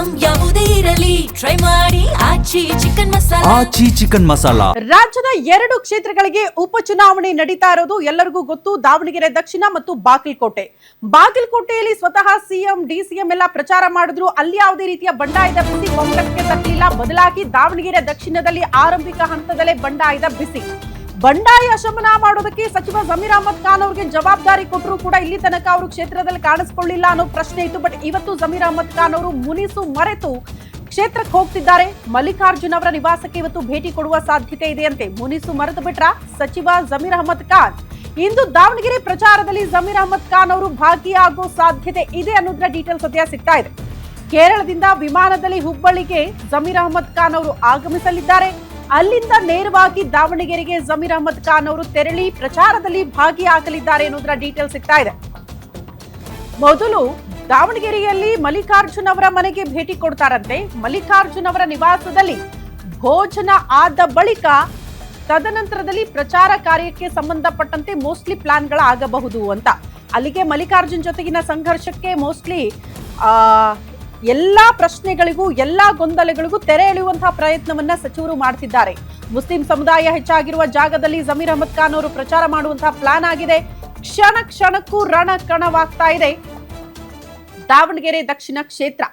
Item ಯಾವುದೇ ಇರಲಿ try ಮಾಡಿ ಆಚಿ ಚಿಕನ್ ಮಸಾಲಾ. ರಾಜ್ಯದ 2 ಕ್ಷೇತ್ರಗಳಿಗೆ ಉಪಚುನಾವಣೆ ನಡೀತಾ ಇರೋದು ಎಲ್ಲರಿಗೂ ಗೊತ್ತು. ದಾವಣಗೆರೆ ದಕ್ಷಿಣ ಮತ್ತು ಬಾಗಲಕೋಟೆಯಲ್ಲಿ ಸ್ವತಃ ಸಿಎಂ ಡಿಸಿಎಂ ಎಲ್ಲ ಪ್ರಚಾರ ಮಾಡಿದ್ರು. ಅಲ್ಲಿ ಯಾವುದೇ ರೀತಿಯ ಬಂಡಾಯದ ಬಿಸಿ ಕಾಂಗ್ರೆಸ್ಗೆ ತಟ್ಟಲಿಲ್ಲ. ಬದಲಾಗಿ ದಾವಣಗೆರೆ ದಕ್ಷಿಣದಲ್ಲಿ ಆರಂಭಿಕ ಹಂತದಲ್ಲೇ ಬಂಡಾಯದ ಬಿಸಿ. ಬಂಡಾಯ ಶಮನ ಮಾಡೋದಕ್ಕೆ ಸಚಿವ ಜಮೀರ್ ಅಹಮದ್ ಖಾನ್ ಅವರಿಗೆ ಜವಾಬ್ದಾರಿ ಕೊಟ್ಟರು ಕೂಡ ಇಲ್ಲಿ ತನಕ ಅವರು ಕ್ಷೇತ್ರದಲ್ಲಿ ಕಾಣಿಸಿಕೊಳ್ಳಿಲ್ಲ ಅನ್ನೋ ಪ್ರಶ್ನೆ ಇತ್ತು. ಬಟ್ ಇವತ್ತು ಜಮೀರ್ ಅಹಮದ್ ಖಾನ್ ಅವರು ಮುನಿಸು ಮರೆತು ಕ್ಷೇತ್ರಕ್ಕೆ ಹೋಗ್ತಿದ್ದಾರೆ. ಮಲ್ಲಿಕಾರ್ಜುನ್ ಅವರ ನಿವಾಸಕ್ಕೆ ಇವತ್ತು ಭೇಟಿ ಕೊಡುವ ಸಾಧ್ಯತೆ ಇದೆಯಂತೆ. ಮುನಿಸು ಮರೆತು ಬಿಟ್ರ ಸಚಿವ ಜಮೀರ್ ಅಹಮದ್ ಖಾನ್. ಇಂದು ದಾವಣಗೆರೆ ಪ್ರಚಾರದಲ್ಲಿ ಜಮೀರ್ ಅಹಮದ್ ಖಾನ್ ಅವರು ಭಾಗಿಯಾಗೋ ಸಾಧ್ಯತೆ ಇದೆ ಅನ್ನೋದ್ರ ಡೀಟೇಲ್ ಸದ್ಯ ಸಿಗ್ತಾ ಇದೆ. ಕೇರಳದಿಂದ ವಿಮಾನದಲ್ಲಿ ಹುಬ್ಬಳ್ಳಿಗೆ ಜಮೀರ್ ಅಹಮದ್ ಖಾನ್ ಅವರು ಆಗಮಿಸಲಿದ್ದಾರೆ. ಅಲ್ಲಿಂದ ನೇರವಾಗಿ ದಾವಣಗೆರೆಗೆ ಜಮೀರ್ ಅಹಮದ್ ಖಾನ್ ಅವರು ತೆರಳಿ ಪ್ರಚಾರದಲ್ಲಿ ಭಾಗಿಯಾಗಲಿದ್ದಾರೆ ಅನ್ನೋದ್ರ ಡೀಟೇಲ್ ಸಿಗ್ತಾ ಇದೆ. ಮೊದಲು ದಾವಣಗೆರೆಯಲ್ಲಿ ಮಲ್ಲಿಕಾರ್ಜುನ್ ಅವರ ಮನೆಗೆ ಭೇಟಿ ಕೊಡ್ತಾರಂತೆ. ಮಲ್ಲಿಕಾರ್ಜುನ್ ಅವರ ನಿವಾಸದಲ್ಲಿ ಭೋಜನ ಆದ ಬಳಿಕ ತದನಂತರದಲ್ಲಿ ಪ್ರಚಾರ ಕಾರ್ಯಕ್ಕೆ ಸಂಬಂಧಪಟ್ಟಂತೆ ಮೋಸ್ಟ್ಲಿ ಪ್ಲಾನ್ಗಳಾಗಬಹುದು ಅಂತ. ಅಲ್ಲಿಗೆ ಮಲ್ಲಿಕಾರ್ಜುನ್ ಜೊತೆಗಿನ ಸಂಘರ್ಷಕ್ಕೆ ಮೋಸ್ಟ್ಲಿ ಎಲ್ಲಾ ಪ್ರಶ್ನೆಗಳಿಗೂ ಎಲ್ಲಾ ಗೊಂದಲಗಳಿಗೂ ತೆರೆ ಎಳೆಯುವಂತಹ ಪ್ರಯತ್ನವನ್ನ ಸಚಿವರು ಮಾಡ್ತಿದ್ದಾರೆ. ಮುಸ್ಲಿಂ ಸಮುದಾಯ ಹೆಚ್ಚಾಗಿರುವ ಜಾಗದಲ್ಲಿ ಜಮೀರ್ ಅಹಮದ್ ಖಾನ್ ಅವರು ಪ್ರಚಾರ ಮಾಡುವಂತಹ ಪ್ಲಾನ್ ಆಗಿದೆ. ಕ್ಷಣ ಕ್ಷಣಕ್ಕೂ ರಣಕಣವಾಗ್ತಾ ಇದೆ ದಾವಣಗೆರೆ ದಕ್ಷಿಣ ಕ್ಷೇತ್ರ.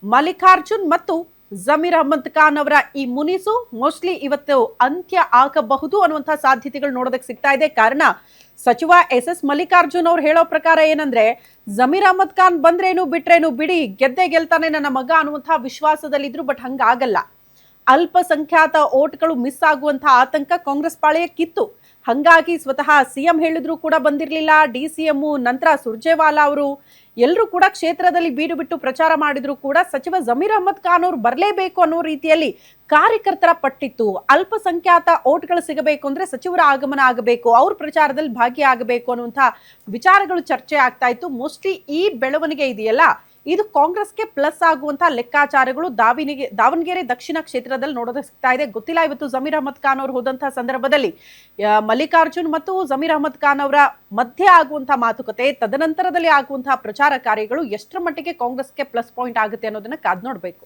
ಮಲ್ಲಿಕಾರ್ಜುನ್ ಮತ್ತು ಜಮೀರ್ ಅಹಮದ್ ಖಾನ್ ಅವರ ಈ ಮುನಿಸು ಮೋಸ್ಟ್ಲಿ ಇವತ್ತು ಅಂತ್ಯ ಆಗಬಹುದು ಅನ್ನುವಂತಹ ಸಾಧ್ಯತೆಗಳು ನೋಡೋದಕ್ಕೆ ಸಿಗ್ತಾ ಇದೆ. ಕಾರಣ ಸಚಿವ ಎಸ್ ಮಲ್ಲಿಕಾರ್ಜುನ್ ಅವ್ರು ಹೇಳೋ ಪ್ರಕಾರ ಏನಂದ್ರೆ, ಜಮೀರ್ ಅಹಮದ್ ಖಾನ್ ಬಂದ್ರೇನು ಬಿಟ್ರೇನು ಬಿಡಿ, ಗೆದ್ದೆ ಗೆಲ್ತಾನೆ ನನ್ನ ಮಗ ಅನ್ನುವಂತಹ ವಿಶ್ವಾಸದಲ್ಲಿದ್ರು. ಬಟ್ ಹಂಗಾಗಲ್ಲ. ಅಲ್ಪಸಂಖ್ಯಾತ ಓಟ್ಗಳು ಮಿಸ್ ಆಗುವಂತಹ ಆತಂಕ ಕಾಂಗ್ರೆಸ್ ಪಾಳೆಯಕ್ಕಿತ್ತು. ಹಂಗಾಗಿ ಸ್ವತಃ ಸಿಎಂ ಹೇಳಿದ್ರು ಕೂಡ ಬಂದಿರಲಿಲ್ಲ. ಡಿಸಿಎಂ ನಂತರ ಸುರ್ಜೇವಾಲಾ ಅವರು ಎಲ್ಲರೂ ಕೂಡ ಕ್ಷೇತ್ರದಲ್ಲಿ ಬೀಡು ಬಿಟ್ಟು ಪ್ರಚಾರ ಮಾಡಿದ್ರು ಕೂಡ ಸಚಿವ ಜಮೀರ್ ಅಹಮದ್ ಖಾನ್ ಅವರು ಬರಲೇಬೇಕು ಅನ್ನೋ ರೀತಿಯಲ್ಲಿ ಕಾರ್ಯಕರ್ತರ ಪಟ್ಟಿತ್ತು. ಅಲ್ಪಸಂಖ್ಯಾತ ಓಟ್ಗಳು ಸಿಗಬೇಕು ಅಂದ್ರೆ ಸಚಿವರ ಆಗಮನ ಆಗಬೇಕು, ಅವ್ರ ಪ್ರಚಾರದಲ್ಲಿ ಭಾಗಿಯಾಗಬೇಕು ಅನ್ನುವಂತಹ ವಿಚಾರಗಳು ಚರ್ಚೆ ಆಗ್ತಾ ಇತ್ತು. ಮೋಸ್ಟ್ಲಿ ಈ ಬೆಳವಣಿಗೆ ಇದೆಯಲ್ಲ, ಇದು ಕಾಂಗ್ರೆಸ್ಗೆ ಪ್ಲಸ್ ಆಗುವಂತಹ ಲೆಕ್ಕಾಚಾರಗಳು ದಾವಣಗೆರೆ ದಕ್ಷಿಣ ಕ್ಷೇತ್ರದಲ್ಲಿ ನೋಡೋದಕ್ಕೆ ಸಿಗ್ತಾ ಇದೆ. ಗೊತ್ತಿಲ್ಲ ಇವತ್ತು ಜಮೀರ್ ಅಹಮದ್ ಖಾನ್ ಅವರು ಹೋದಂತಹ ಸಂದರ್ಭದಲ್ಲಿ ಮಲ್ಲಿಕಾರ್ಜುನ್ ಮತ್ತು ಜಮೀರ್ ಅಹಮದ್ ಖಾನ್ ಅವರ ಮಧ್ಯೆ ಆಗುವಂತಹ ಮಾತುಕತೆ, ತದನಂತರದಲ್ಲಿ ಆಗುವಂತಹ ಪ್ರಚಾರ ಕಾರ್ಯಗಳು ಎಷ್ಟರ ಮಟ್ಟಿಗೆ ಕಾಂಗ್ರೆಸ್ಗೆ ಪ್ಲಸ್ ಪಾಯಿಂಟ್ ಆಗುತ್ತೆ ಅನ್ನೋದನ್ನ ಕಾದ್ ನೋಡ್ಬೇಕು.